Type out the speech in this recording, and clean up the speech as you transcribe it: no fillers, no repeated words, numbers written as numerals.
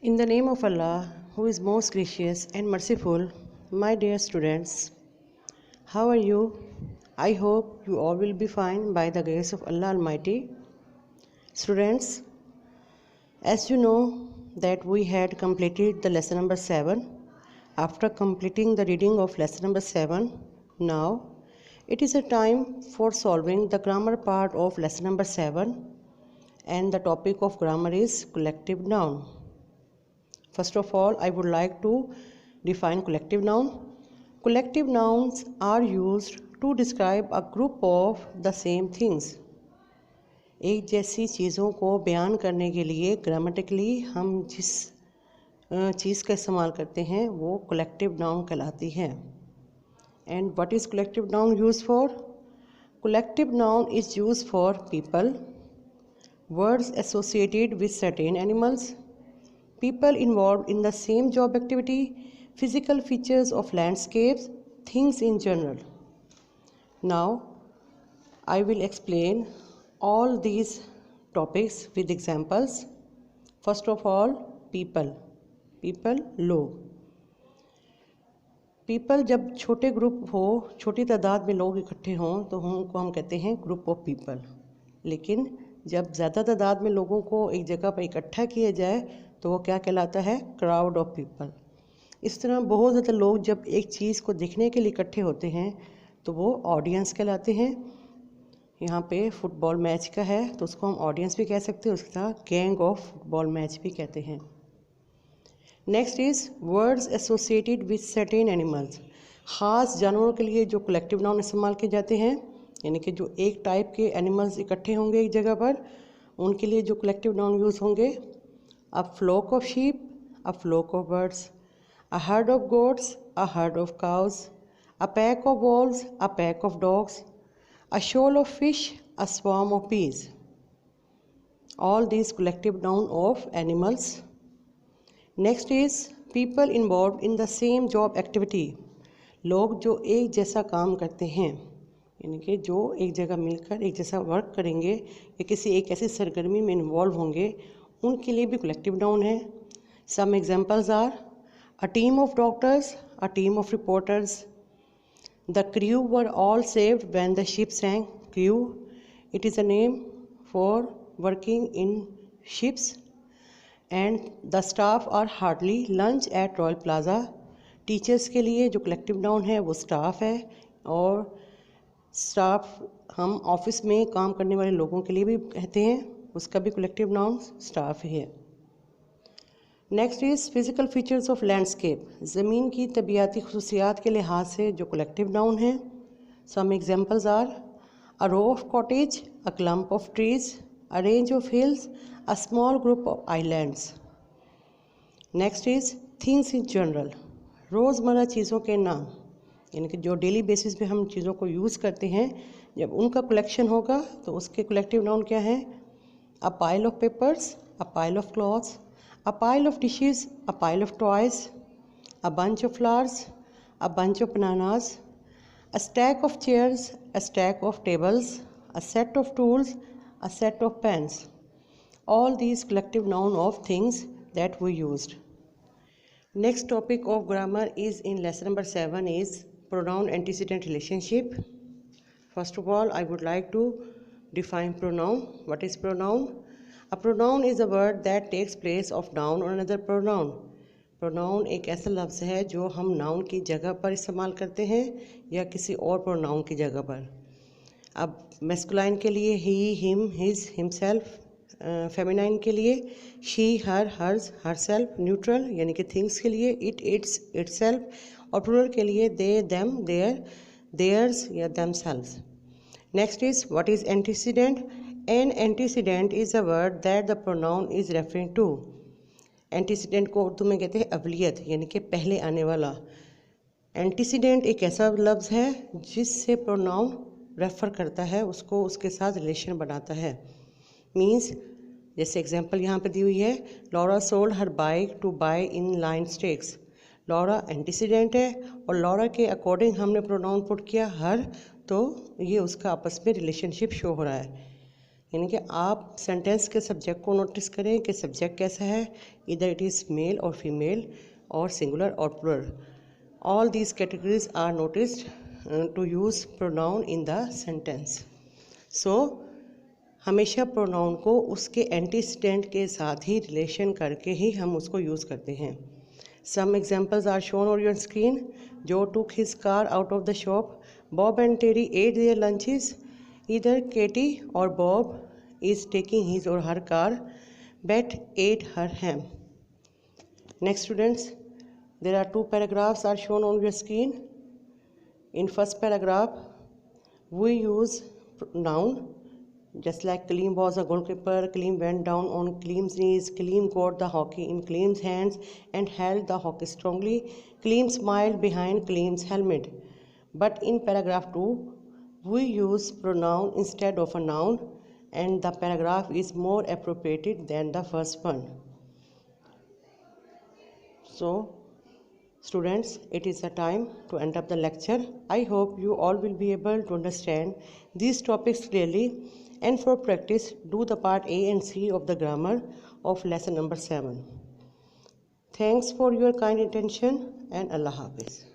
In the name of Allah, who is most gracious and merciful, my dear students, how are you? I hope you all will be fine by the grace of Allah Almighty. Students, as you know that we had completed the lesson number 7. After completing the reading of lesson number 7, now it is a time for solving the grammar part of lesson number 7, and the topic of grammar is collective noun. First of all, I would like to define collective noun. Collective nouns are used to describe a group of the same things. एक जैसी चीज़ों को बयान करने के लिए grammatically हम जिस चीज़ का इस्तेमाल करते हैं वो कलेक्टिव नाउन कहलाती है. And what is collective noun use for? Collective noun is use for people, words associated with certain animals, people involved in the same job activity, physical features of landscapes, things in general. Now, I will explain all these topics with examples. First of all, people. People, लोग. People जब छोटे group हो, छोटी तादाद में लोग इकट्ठे हों तो उनको हम कहते हैं ग्रुप ऑफ पीपल. लेकिन जब ज़्यादा तादाद में लोगों को एक जगह पर इकट्ठा किया जाए तो वो क्या कहलाता है? Crowd of people. इस तरह बहुत ज़्यादा लोग जब एक चीज़ को देखने के लिए इकट्ठे होते हैं तो वो ऑडियंस कहलाते हैं. यहाँ पे फुटबॉल मैच का है तो उसको हम ऑडियंस भी कह सकते हैं, उसका गैंग ऑफ फुटबॉल मैच भी कहते हैं. Next is words associated with certain animals. ख़ास जानवरों के लिए जो कलेक्टिव नाउन इस्तेमाल किए जाते हैं, यानी कि जो एक टाइप के एनिमल्स इकट्ठे होंगे एक जगह पर, उनके लिए जो कलेक्टिव नाउन यूज़ होंगे: a flock of sheep, a flock of birds, a herd of goats, a herd of cows, a pack of wolves, a pack of dogs, a shoal of fish, a swarm of bees. All these collective noun of animals. Next is people involved in the same job activity. लोग जो एक जैसा काम करते हैं, यानी कि जो एक जगह मिलकर एक जैसा वर्क करेंगे या किसी एक ऐसी सरगर्मी में इन्वॉल्व होंगे, उनके लिए भी कलेक्टिव नाउन है. Some examples are: a team of doctors, a team of reporters, the crew were all saved when the ship sank. Crew, it is a name for working in ships. And the staff are hardly lunch at Royal Plaza. Teachers के लिए जो collective noun है वो staff है, और staff हम office में काम करने वाले लोगों के लिए भी कहते हैं, उसका भी कलेक्टिव नाउन स्टाफ है. Next is physical features of landscape. ज़मीन की तबीयाती खसूसियात के लिहाज से जो कलेक्टिव नाउन है. Some examples are: a row of cottage, a clump of trees, a range of hills, a small group of islands. Next is things in general. रोज़मर्रा चीज़ों के नाम, यानी कि जो डेली बेसिस पे हम चीज़ों को यूज़ करते हैं, जब उनका कलेक्शन होगा तो उसके कलेक्टिव नाउन क्या है? A pile of papers, a pile of clothes, a pile of dishes, a pile of toys, a bunch of flowers, a bunch of bananas, a stack of chairs, a stack of tables, a set of tools, a set of pens. All these collective noun of things that we used. Next topic of grammar is in lesson number 7 is pronoun antecedent relationship. First of all, I would like to define pronoun. What is pronoun? A pronoun is a word that takes place of noun or another pronoun. pronoun एक ऐसा लफ्ज़ है जो हम noun की जगह पर इस्तेमाल करते हैं या किसी और pronoun की जगह पर. अब masculine के लिए he, him, his, himself. Feminine के लिए she, her, hers, herself. Neutral यानी कि थिंग्स के लिए it, its, itself. और प्लूरल के लिए they, them, their, theirs या themselves. Next is what is antecedent? An antecedent is a word that the pronoun is referring to. Antecedent को उर्दू में कहते हैं अवलियत, यानी कि पहले आने वाला. Antecedent एक ऐसा लफ्ज़ है जिससे pronoun रेफ़र करता है, उसको उसके साथ रिलेशन बनाता है. मीन्स जैसे एग्जांपल यहाँ पे दी हुई है, Laura sold her bike to buy in line skates. Laura antecedent है और लॉरा के अकॉर्डिंग हमने प्रोनाउन पुट किया हर, तो ये उसका आपस में रिलेशनशिप शो हो रहा है. यानी कि आप सेंटेंस के सब्जेक्ट को नोटिस करें कि सब्जेक्ट कैसा है, इधर इट इज़ मेल और फीमेल और सिंगुलर और plural. All these categories are noticed to use pronoun in the sentence. So हमेशा प्रोनाउन को उसके एंटीसीडेंट के साथ ही रिलेशन करके ही हम उसको यूज़ करते हैं. Some examples are shown on your screen. Joe took his car out of the shop. Bob and Terry ate their lunches. Either Katie or Bob is taking his or her car. Bet ate her ham. Next, students, there are two paragraphs are shown on your screen. In first paragraph, we use noun. Just like Kaleem was a goalkeeper, Kaleem went down on Kaleem's knees, Kaleem caught the hockey in Kaleem's hands and held the hockey strongly. Kaleem smiled behind Kaleem's helmet. But in paragraph 2, we use pronoun instead of a noun, and the paragraph is more appropriate than the first one. So, students, it is a time to end up the lecture. I hope you all will be able to understand these topics clearly. And for practice, do the part A and C of the grammar of lesson number 7. Thanks for your kind attention and Allah Hafiz.